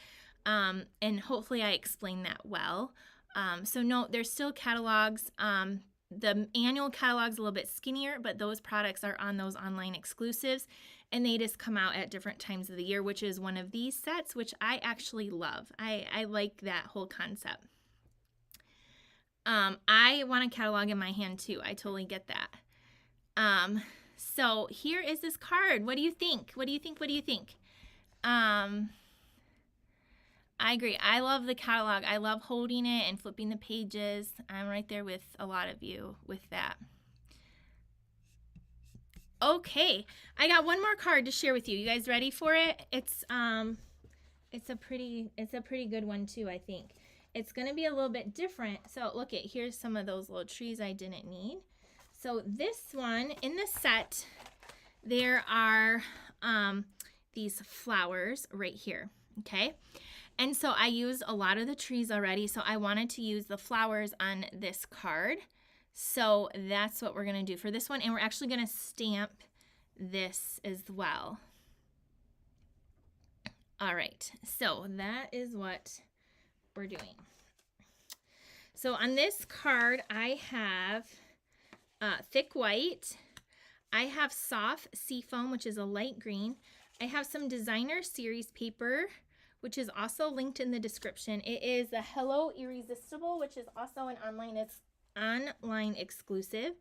And hopefully I explained that well. So no, there's still catalogs. The annual catalog's a little bit skinnier, but those products are on those online exclusives. And they just come out at different times of the year, which is one of these sets, which I actually love. I like that whole concept. I want a catalog in my hand too. I totally get that. So here is this card. What do you think? What do you think? What do you think? I agree. I love the catalog. I love holding it and flipping the pages. I'm right there with a lot of you with that. Okay, I got one more card to share with you. You guys ready for it? It's a pretty good one too, I think. It's going to be a little bit different. So look at, here's some of those little trees I didn't need. So this one, in the set, there are these flowers right here, okay? And so I used a lot of the trees already, so I wanted to use the flowers on this card. So that's what we're going to do for this one, and we're actually going to stamp this as well. All right, so that is what we're doing. So on this card, I have thick white. I have soft seafoam, which is a light green. I have some designer series paper, which is also linked in the description. It is the Hello Irresistible, which is also an online exclusive.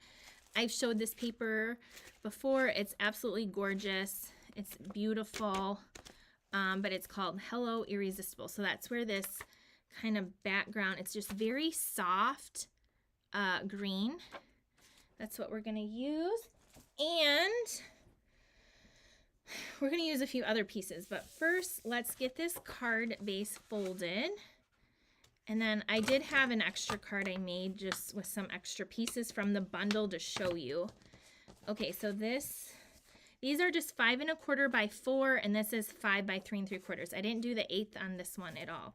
I've showed this paper before. It's absolutely gorgeous. It's beautiful, but it's called Hello Irresistible. So that's where this kind of background, it's just very soft green. That's what we're going to use. And we're going to use a few other pieces, but first let's get this card base folded. And then I did have an extra card I made just with some extra pieces from the bundle to show you. Okay, so these are just 5 1/4 by 4, and this is 5 by 3 3/4. I didn't do the 1/8 on this one at all.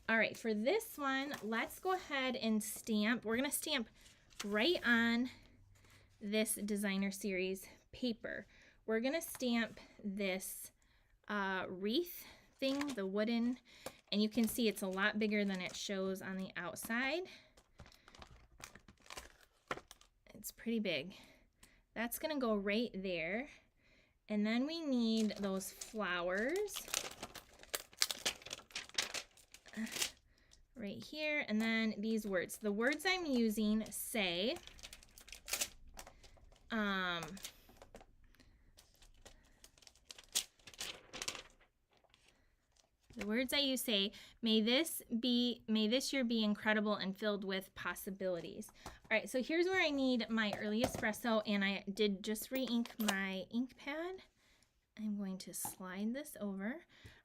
All right, for this one, let's go ahead and stamp. We're gonna stamp right on this designer series paper. We're gonna stamp this wreath thing, the wooden, and you can see it's a lot bigger than it shows on the outside. It's pretty big. That's gonna go right there. And then we need those flowers right here, and then these words. The words I'm using say, the words I use say, may this year be incredible and filled with possibilities. All right, so here's where I need my early espresso, and I did just re-ink my ink pad. I'm going to slide this over.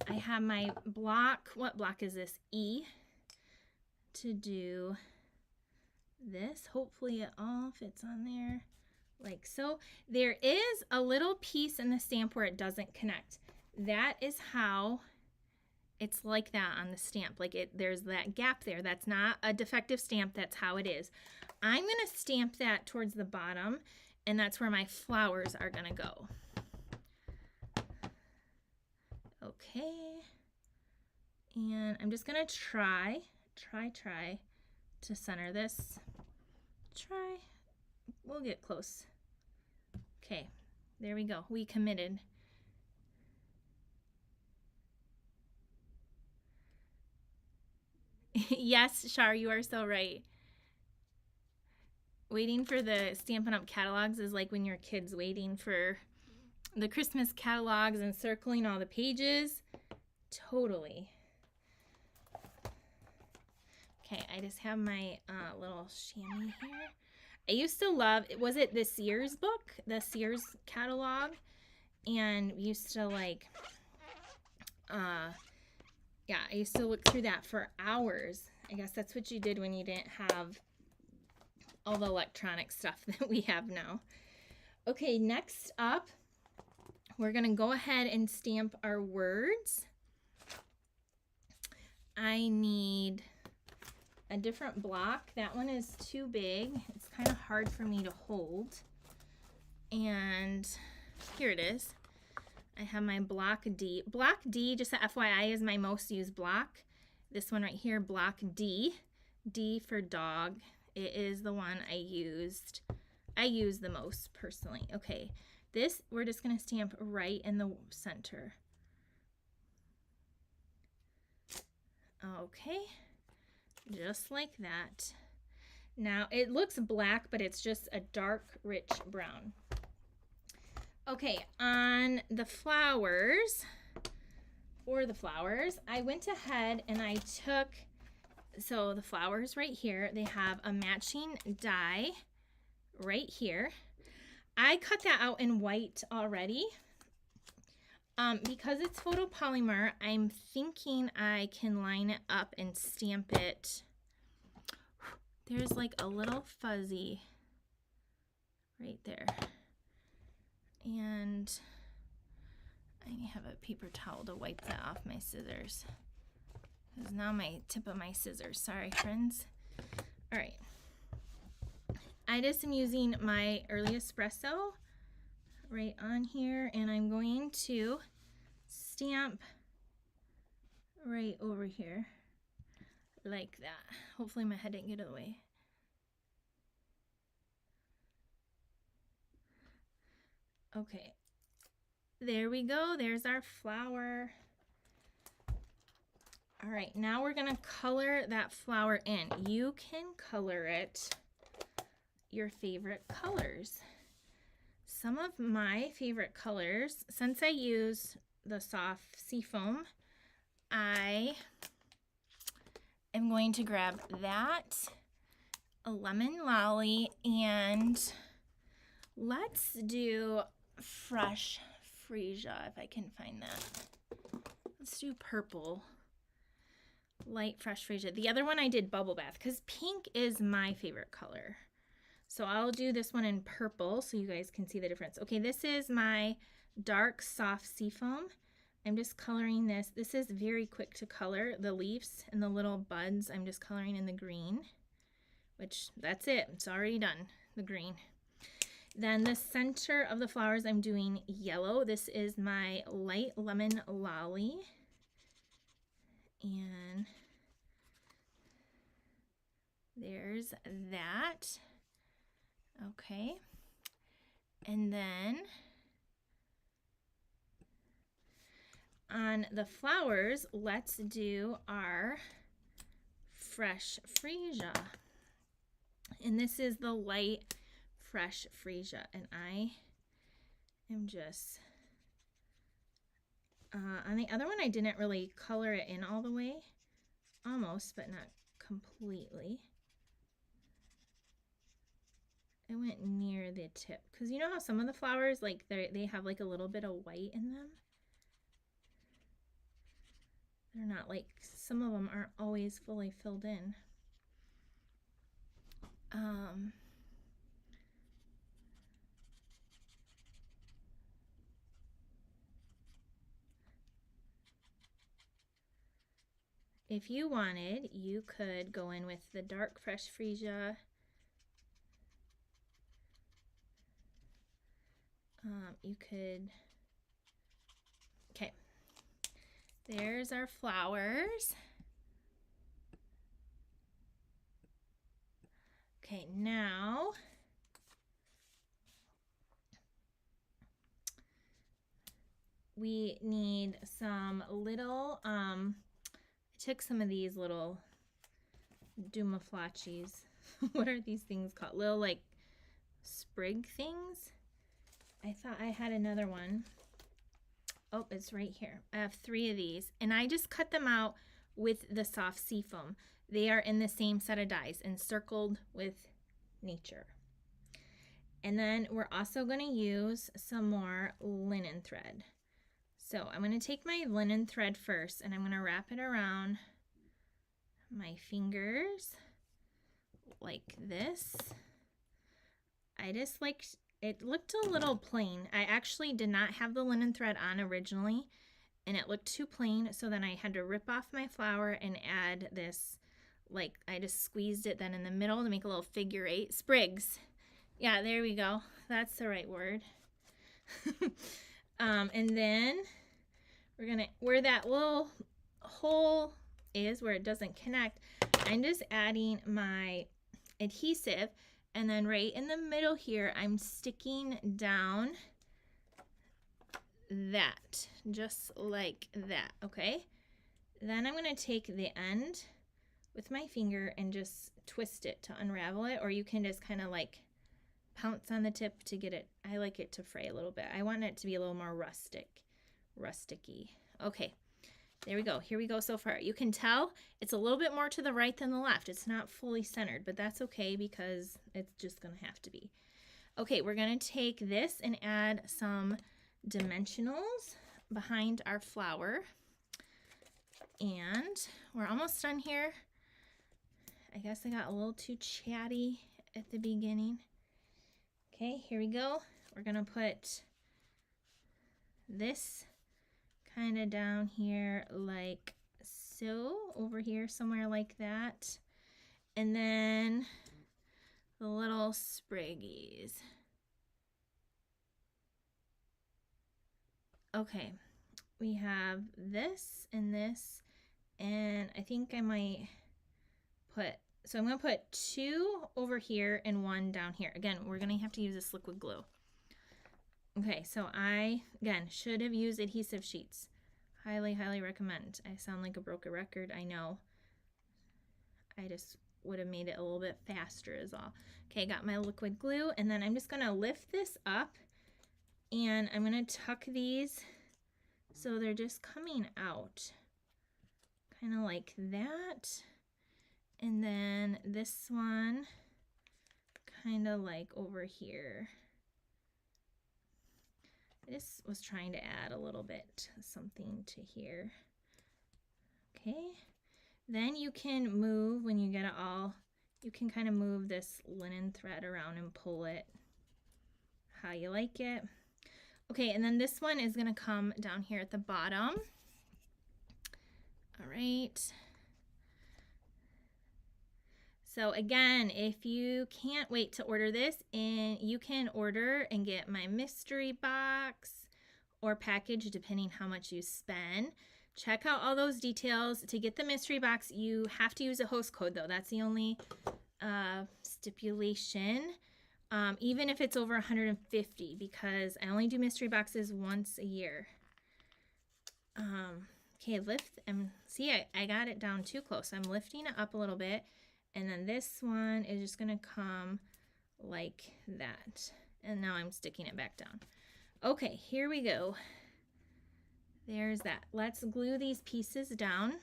I have my block, what block is this? E, to do this. Hopefully it all fits on there like so. There is a little piece in the stamp where it doesn't connect. That is how it's like that on the stamp. Like there's that gap there. That's not a defective stamp. That's how it is. I'm going to stamp that towards the bottom, and that's where my flowers are going to go. Okay, and I'm just gonna try to center this. We'll get close. Okay, there we go. We committed. Yes, Shar, you are so right. Waiting for the Stampin' Up! Catalogs is like when your kid's waiting for the Christmas catalogs and circling all the pages. Totally. Okay, I just have my little chamois here. I used to love, was it the Sears book? The Sears catalog? And we used to like, yeah, I used to look through that for hours. I guess that's what you did when you didn't have all the electronic stuff that we have now. Okay, next up, we're going to go ahead and stamp our words. I need a different block. That one is too big. It's kind of hard for me to hold. And here it is. I have my block D. Block D, just a FYI, is my most used block. This one right here, block D. D for dog. It is the one I use the most personally. Okay. This, we're just going to stamp right in the center. Okay, just like that. Now, it looks black, but it's just a dark, rich brown. Okay, on the flowers, for the flowers, I went ahead and I took, so the flowers right here, they have a matching die right here. I cut that out in white already. Because it's photopolymer, I'm thinking I can line it up and stamp it. There's like a little fuzzy right there. And I have a paper towel to wipe that off my scissors. This is now my tip of my scissors. Sorry, friends. All right. I just am using my Early Espresso right on here, and I'm going to stamp right over here like that. Hopefully my head didn't get in the way. Okay, there we go. There's our flower. All right, now we're gonna color that flower in. You can color it your favorite colors. Some of my favorite colors, since I use the soft seafoam, I am going to grab that, a lemon lolly, and let's do fresh freesia if I can find that. Let's do purple, light fresh freesia. The other one I did bubble bath because pink is my favorite color. So I'll do this one in purple so you guys can see the difference. Okay, this is my dark soft seafoam. I'm just coloring this. This is very quick to color. The leaves and the little buds, I'm just coloring in the green, which that's it. It's already done, the green. Then the center of the flowers, I'm doing yellow. This is my light lemon lolly. And there's that. Okay, and then on the flowers, let's do our fresh freesia. And this is the light fresh freesia, and I am just, on the other one, I didn't really color it in all the way, almost, but not completely. I went near the tip because you know how some of the flowers, like they have like a little bit of white in them. They're not like, some of them aren't always fully filled in. If you wanted, you could go in with the dark fresh freesia. You could, okay, there's our flowers. Okay, now we need some little, I took some of these little dumaflachis. What are these things called? Little like sprig things. I thought I had another one. Oh, it's right here. I have 3 of these, and I just cut them out with the soft seafoam. They are in the same set of dies, Encircled with Nature. And then we're also going to use some more linen thread. So I'm going to take my linen thread first, and I'm going to wrap it around my fingers like this. I just liked, it looked a little plain. I actually did not have the linen thread on originally, and it looked too plain, so then I had to rip off my flower and add this, like, I just squeezed it then in the middle to make a little figure 8 sprigs. Yeah, there we go. That's the right word. And then we're gonna, where that little hole is, where it doesn't connect, I'm just adding my adhesive, and then right in the middle here, I'm sticking down that, just like that, okay? Then I'm gonna take the end with my finger and just twist it to unravel it, or you can just kind of like pounce on the tip to get it. I like it to fray a little bit. I want it to be a little more rusticy. Okay, there we go. Here we go so far. You can tell it's a little bit more to the right than the left. It's not fully centered, but that's okay because it's just gonna have to be. Okay, we're gonna take this and add some dimensionals behind our flower. And we're almost done here. I guess I got a little too chatty at the beginning. Okay, here we go. We're gonna put this kind of down here like so, over here somewhere like that. And then the little spriggies. Okay, we have this and this, and I think I might put, so I'm gonna put 2 over here and 1 down here. Again, we're gonna have to use this liquid glue. Okay, so I, again, should have used adhesive sheets. Highly, highly recommend. I sound like a broken record, I know. I just would have made it a little bit faster is all. Okay, got my liquid glue, and then I'm just gonna lift this up, and I'm gonna tuck these so they're just coming out. Kind of like that. And then this one, kind of like over here. I just was trying to add a little bit something to here. Okay, then you can move, when you get it all, you can kind of move this linen thread around and pull it how you like it. Okay, and then this one is gonna come down here at the bottom. All right. So again, if you can't wait to order this, and you can order and get my mystery box or package depending how much you spend. Check out all those details. To get the mystery box, you have to use a host code though. That's the only stipulation, even if it's over 150, because I only do mystery boxes once a year. Okay, lift, and see, I got it down too close. I'm lifting it up a little bit. And then this one is just gonna come like that. And now I'm sticking it back down. Okay, here we go. There's that. Let's glue these pieces down.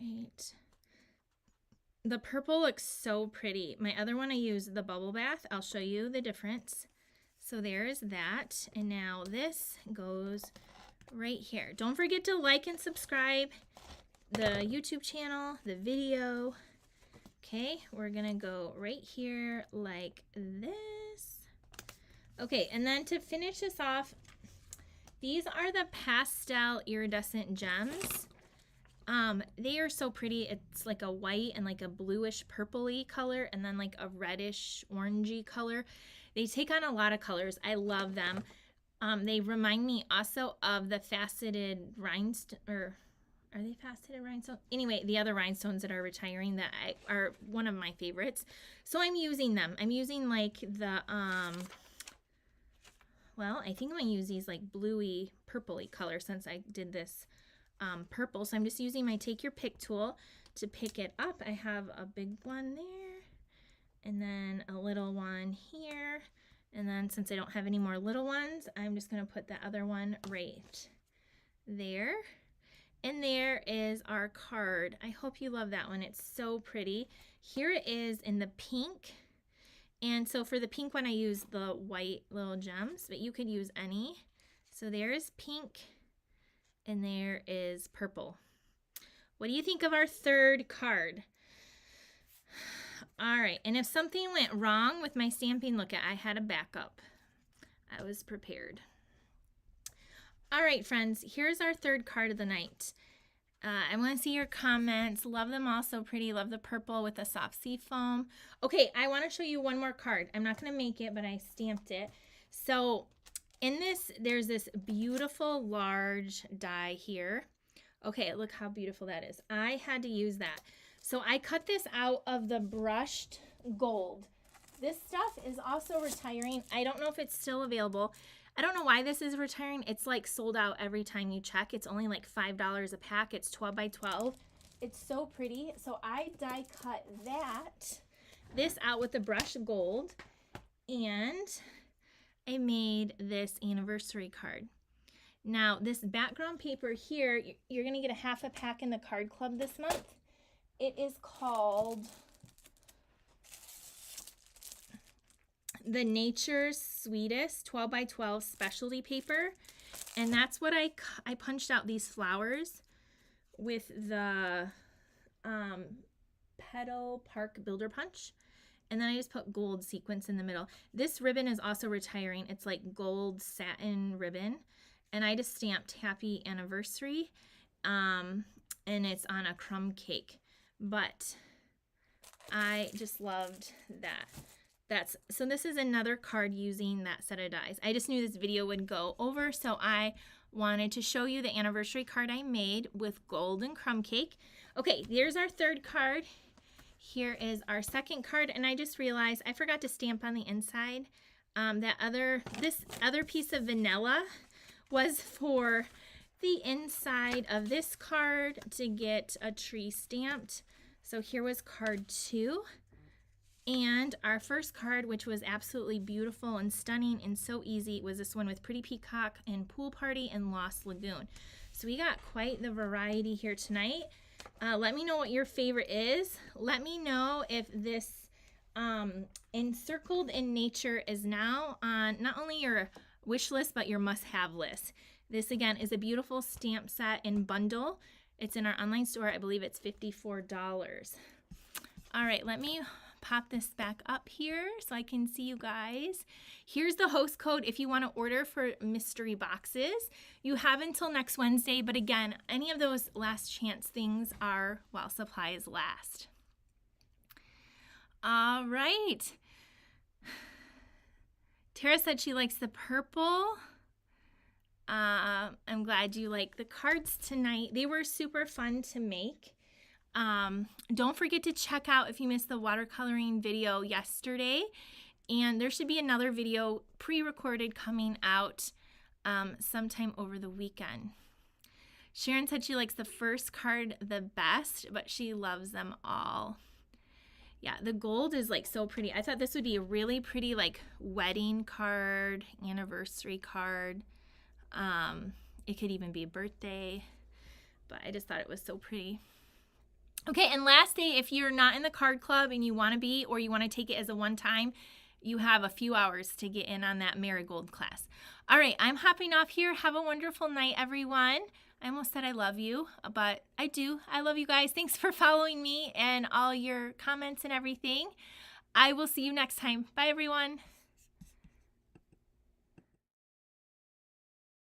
right. The purple looks so pretty. My other one I use the bubble bath. I'll show you the difference. So there's that. And now this goes right here. Don't forget to like and subscribe the YouTube channel, the video. Okay, we're gonna go right here like this. Okay, and then to finish this off, these are the pastel iridescent gems. They are so pretty. It's like a white and like a bluish purpley color, and then like a reddish orangey color. They take on a lot of colors. I love them. They remind me also of the faceted rhinestone, or are they faceted rhinestones? Anyway, the other rhinestones that are retiring that are one of my favorites. So I'm using them. I'm using like the, well, I think I'm going to use these like bluey, purpley color since I did this purple. So I'm just using my Take Your Pick tool to pick it up. I have a big one there and then a little one here. And then since I don't have any more little ones, I'm just going to put the other one right there. And there is our card. I hope you love that one. It's so pretty. Here it is in the pink. And so for the pink one, I use the white little gems, but you could use any. So there's pink and there is purple. What do you think of our third card? All right, and if something went wrong with my stamping, look, I had a backup. I was prepared. All right, friends, here's our third card of the night. I want to see your comments. Love them all, so pretty. Love the purple with the soft sea foam. Okay, I want to show you one more card. I'm not going to make it, but I stamped it. So in this, there's this beautiful large die here. Okay, look how beautiful that is. I had to use that. So I cut this out of the brushed gold. This stuff is also retiring. I don't know if it's still available. I don't know why this is retiring. It's like sold out every time you check. It's only like $5 a pack. It's 12 by 12. It's so pretty. So I die cut this out with the brushed gold, and I made this anniversary card. Now this background paper here, you're gonna get a half a pack in the card club this month. It is called the Nature's Sweetest 12 by 12 specialty paper, and that's what I punched out these flowers with the Petal Park Builder Punch, and then I just put gold sequins in the middle. This ribbon is also retiring. It's like gold satin ribbon, and I just stamped Happy Anniversary, and it's on a crumb cake, but I just loved that. So this is another card using that set of dies. I just knew this video would go over, so I wanted to show you the anniversary card I made with gold and crumb cake. Okay, here's our third card. Here is our second card, and I just realized I forgot to stamp on the inside. This other piece of vanilla was for the inside of this card to get a tree stamped. So here was card 2. And our first card, which was absolutely beautiful and stunning and so easy, was this one with Pretty Peacock and Pool Party and Lost Lagoon. So we got quite the variety here tonight. Let me know what your favorite is. Let me know if this Encircled in Nature is now on not only your wish list, but your must-have list. This, again, is a beautiful stamp set and bundle. It's in our online store. I believe it's $54. All right, let me pop this back up here so I can see you guys. Here's the host code if you want to order for mystery boxes. You have until next Wednesday, but again, any of those last chance things are while supplies last. All right. Tara said she likes the purple. I'm glad you like the cards tonight. They were super fun to make. Don't forget to check out if you missed the watercoloring video yesterday, and there should be another video pre-recorded coming out sometime over the weekend. Sharon said she likes the first card the best, but she loves them all. Yeah, the gold is like so pretty. I thought this would be a really pretty like wedding card, anniversary card. It could even be a birthday, but I just thought it was so pretty. Okay, and last day, if you're not in the card club and you want to be, or you want to take it as a one-time, you have a few hours to get in on that marigold class. All right, I'm hopping off here. Have a wonderful night, everyone. I almost said I love you, but I do. I love you guys. Thanks for following me and all your comments and everything. I will see you next time. Bye, everyone.